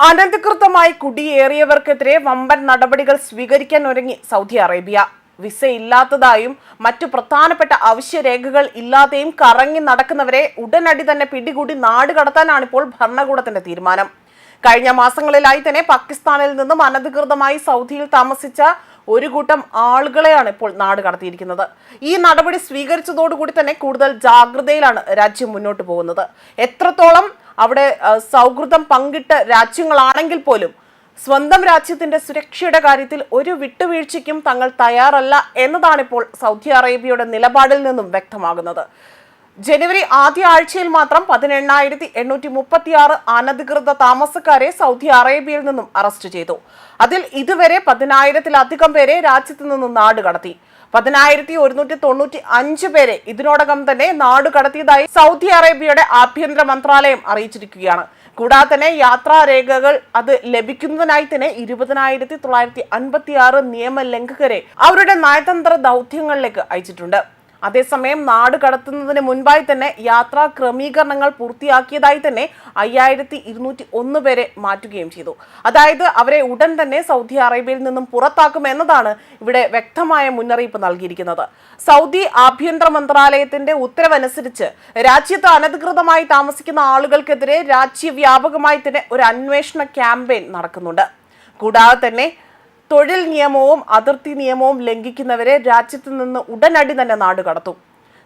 അനധികൃതമായി കുടിയേറിയവർക്കെതിരെ വമ്പൻ നടപടികൾ സ്വീകരിക്കാൻ ഒരുങ്ങി സൗദി അറേബ്യ. വിസ ഇല്ലാത്തതായും മറ്റു പ്രധാനപ്പെട്ട അവശ്യരേഖകൾ ഇല്ലാതെയും കറങ്ങി നടക്കുന്നവരെ ഉടനടി തന്നെ പിടികൂടി നാട് കടത്താനാണ് ഇപ്പോൾ ഭരണകൂടത്തിന്റെ തീരുമാനം. കഴിഞ്ഞ മാസങ്ങളിലായി തന്നെ പാകിസ്ഥാനിൽ നിന്നും അനധികൃതമായി സൗദിയിൽ താമസിച്ച ഒരു കൂട്ടം ആളുകളെയാണ് ഇപ്പോൾ നാട് കടത്തിയിരിക്കുന്നത്. ഈ നടപടി സ്വീകരിച്ചതോടുകൂടി തന്നെ കൂടുതൽ ജാഗ്രതയിലാണ് രാജ്യം മുന്നോട്ട് പോകുന്നത്. എത്രത്തോളം അവിടെ സൗഹൃദം പങ്കിട്ട രാജ്യങ്ങളാണെങ്കിൽ പോലും സ്വന്തം രാജ്യത്തിന്റെ സുരക്ഷയുടെ കാര്യത്തിൽ ഒരു വിട്ടുവീഴ്ചയ്ക്കും തങ്ങൾ തയ്യാറല്ല എന്നതാണിപ്പോൾ സൗദി അറേബ്യയുടെ നിലപാടിൽ നിന്നും വ്യക്തമാകുന്നത്. ജനുവരി ആദ്യ ആഴ്ചയിൽ മാത്രം 18,836 അനധികൃത താമസക്കാരെ സൗദി അറേബ്യയിൽ നിന്നും അറസ്റ്റ് ചെയ്തു. അതിൽ ഇതുവരെ 10,000-ലധികം പേരെ രാജ്യത്ത് നിന്നും നാട് കടത്തി. 10,195 പേരെ ഇതിനോടകം തന്നെ നാട് കടത്തിയതായി സൗദി അറേബ്യയുടെ ആഭ്യന്തര മന്ത്രാലയം അറിയിച്ചിരിക്കുകയാണ്. കൂടാതെ തന്നെ യാത്രാരേഖകൾ അത് ലഭിക്കുന്നതിനായി തന്നെ 20,956 നിയമലംഘകരെ അവരുടെ നയതന്ത്ര ദൗത്യങ്ങളിലേക്ക് അയച്ചിട്ടുണ്ട്. അതേസമയം നാട് കടത്തുന്നതിന് മുൻപായി തന്നെ യാത്രാ ക്രമീകരണങ്ങൾ പൂർത്തിയാക്കിയതായി തന്നെ 5,201 പേരെ മാറ്റുകയും ചെയ്തു. അതായത് അവരെ ഉടൻ തന്നെ സൗദി അറേബ്യയിൽ നിന്നും പുറത്താക്കുമെന്നതാണ് ഇവിടെ വ്യക്തമായ മുന്നറിയിപ്പ് നൽകിയിരിക്കുന്നത്. സൗദി ആഭ്യന്തര മന്ത്രാലയത്തിന്റെ ഉത്തരവനുസരിച്ച് രാജ്യത്ത് അനധികൃതമായി താമസിക്കുന്ന ആളുകൾക്കെതിരെ രാജ്യവ്യാപകമായി തന്നെ ഒരു അന്വേഷണ ക്യാമ്പയിൻ നടക്കുന്നുണ്ട്. കൂടാതെ തന്നെ തൊഴിൽ നിയമവും അതിർത്തി നിയമവും ലംഘിക്കുന്നവരെ രാജ്യത്ത് നിന്ന് ഉടനടി തന്നെ നാട് കടത്തും.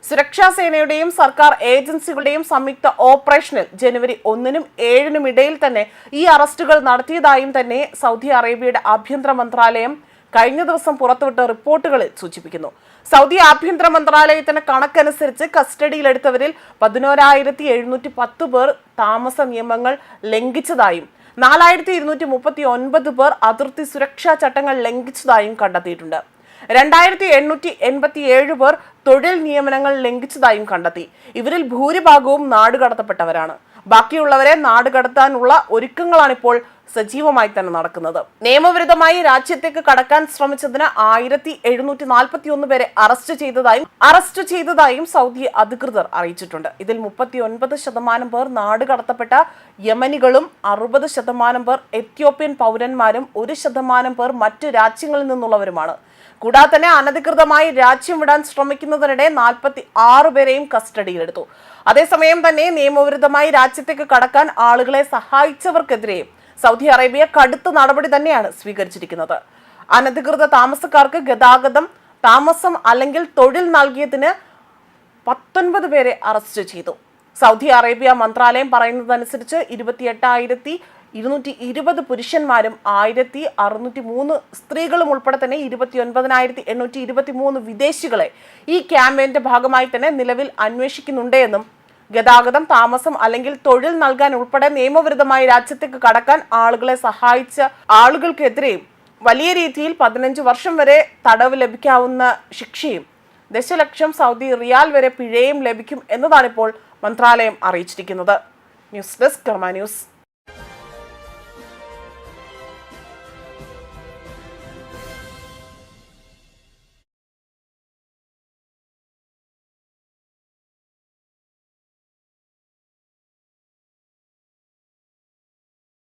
സുരക്ഷാ സേനയുടെയും സർക്കാർ ഏജൻസികളുടെയും സംയുക്ത ഓപ്പറേഷനിൽ ജനുവരി 1-നും 7-നും ഇടയിൽ തന്നെ ഈ അറസ്റ്റുകൾ നടത്തിയതായും തന്നെ സൗദി അറേബ്യയുടെ ആഭ്യന്തര മന്ത്രാലയം കഴിഞ്ഞ ദിവസം പുറത്തുവിട്ട റിപ്പോർട്ടുകളിൽ സൂചിപ്പിക്കുന്നു. സൗദി ആഭ്യന്തര മന്ത്രാലയത്തിന്റെ കണക്കനുസരിച്ച് കസ്റ്റഡിയിലെടുത്തവരിൽ 11,710 പേർ താമസ നിയമങ്ങൾ ലംഘിച്ചതായും 4,239 പേർ അതിർത്തി സുരക്ഷാ ചട്ടങ്ങൾ ലംഘിച്ചതായും കണ്ടെത്തിയിട്ടുണ്ട്. 2,887 പേർ തൊഴിൽ നിയമനങ്ങൾ ലംഘിച്ചതായും കണ്ടെത്തി. ഇവരിൽ ഭൂരിഭാഗവും നാട് കടത്തപ്പെട്ടവരാണ്. ബാക്കിയുള്ളവരെ നാട് കടത്താനുള്ള ഒരുക്കങ്ങളാണിപ്പോൾ സജീവമായി തന്നെ നടക്കുന്നത്. നിയമവിരുദ്ധമായി രാജ്യത്തേക്ക് കടക്കാൻ ശ്രമിച്ചതിന് 1,741 പേരെ അറസ്റ്റ് ചെയ്തതായും സൗദി അധികൃതർ അറിയിച്ചിട്ടുണ്ട്. ഇതിൽ 39% പേർ നാട് കടത്തപ്പെട്ട യമനികളും 60% പേർ എത്യോപ്യൻ പൗരന്മാരും 1% പേർ മറ്റു രാജ്യങ്ങളിൽ നിന്നുള്ളവരുമാണ്. കൂടാതെ തന്നെ അനധികൃതമായി രാജ്യം വിടാൻ ശ്രമിക്കുന്നതിനിടെ 46 പേരെയും കസ്റ്റഡിയിലെടുത്തു. അതേസമയം തന്നെ നിയമവിരുദ്ധമായി രാജ്യത്തേക്ക് കടക്കാൻ ആളുകളെ സഹായിച്ചവർക്കെതിരെ സൗദി അറേബ്യ കടുത്ത നടപടി തന്നെയാണ് സ്വീകരിച്ചിരിക്കുന്നത്. അനധികൃത താമസക്കാർക്ക് ഗതാഗതം, താമസം അല്ലെങ്കിൽ തൊഴിൽ നൽകിയതിന് 19 പേരെ അറസ്റ്റ് ചെയ്തു. സൗദി അറേബ്യ മന്ത്രാലയം പറയുന്നതനുസരിച്ച് 28,220 പുരുഷന്മാരും 1,603 സ്ത്രീകളും ഉൾപ്പെടെ തന്നെ 29,823 വിദേശികളെ ഈ ക്യാമ്പയിന്റെ ഭാഗമായി തന്നെ നിലവിൽ അന്വേഷിക്കുന്നുണ്ട് എന്നും ഗതാഗതം, താമസം അല്ലെങ്കിൽ തൊഴിൽ നൽകാൻ ഉൾപ്പെടെ നിയമവിരുദ്ധമായി രാജ്യത്തേക്ക് കടക്കാൻ ആളുകളെ സഹായിച്ച ആളുകൾക്കെതിരെയും വലിയ രീതിയിൽ 15 വർഷം വരെ തടവ് ലഭിക്കാവുന്ന ശിക്ഷയും ദശലക്ഷം സൗദി റിയാൽ വരെ പിഴയും ലഭിക്കും എന്നതാണിപ്പോൾ മന്ത്രാലയം അറിയിച്ചിരിക്കുന്നത്. ന്യൂസ് ഡെസ്ക് കർമ്മ ന്യൂസ്.